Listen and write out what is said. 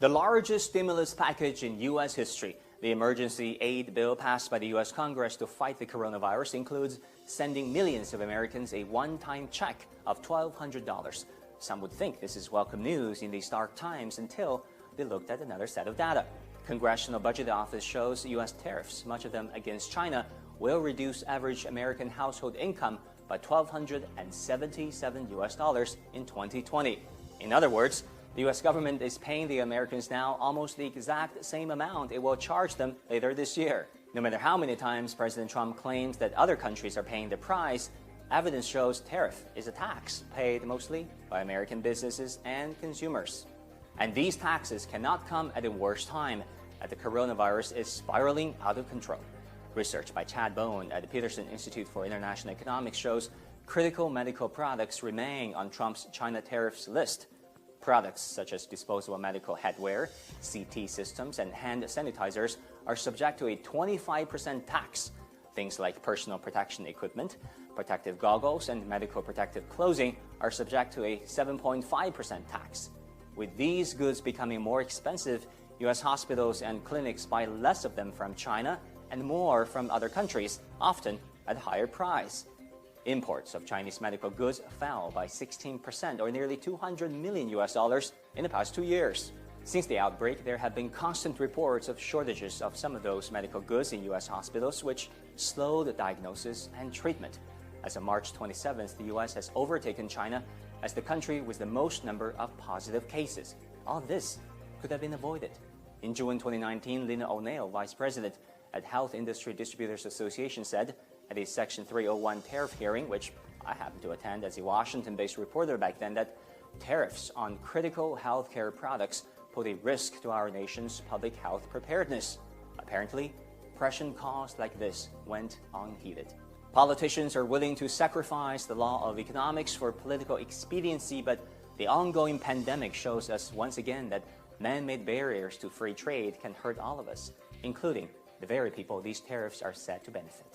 The largest stimulus package in U.S. history, the emergency aid bill passed by the U.S. Congress to fight the coronavirus, includes sending millions of Americans a one-time check of $1,200. Some would think this is welcome news in these dark times until they looked at another set of data. Congressional Budget Office shows U.S. tariffs, much of them against China, will reduce average American household income by $1,277 in 2020. In other words, the U.S. government is paying the Americans now almost the exact same amount it will charge them later this year. No matter how many times President Trump claims that other countries are paying the price, evidence shows tariff is a tax paid mostly by American businesses and consumers. And these taxes cannot come at a worse time, as the coronavirus is spiraling out of control. Research by Chad Bone at the Peterson Institute for International Economics shows critical medical products remain on Trump's China tariffs list. Products such as disposable medical headwear, CT systems, and hand sanitizers are subject to a 25% tax. Things like personal protection equipment, protective goggles, and medical protective clothing are subject to a 7.5% tax. With these goods becoming more expensive, U.S. hospitals and clinics buy less of them from China and more from other countries, often at a higher price. Imports of Chinese medical goods fell by 16%, or nearly $200 million in the past 2 years. Since the outbreak, there have been constant reports of shortages of some of those medical goods in U.S. hospitals, which slowed diagnosis and treatment. As of March 27th, the U.S. has overtaken China as the country with the most number of positive cases. All this could have been avoided. In June 2019, Lina O'Neill, vice president at Health Industry Distributors Association, said at a Section 301 tariff hearing, which I happened to attend as a Washington-based reporter back then, that tariffs on critical healthcare products put a risk to our nation's public health preparedness. Apparently, prescient calls like this went unheeded. Politicians are willing to sacrifice the law of economics for political expediency, but the ongoing pandemic shows us once again that man-made barriers to free trade can hurt all of us, including the very people these tariffs are said to benefit.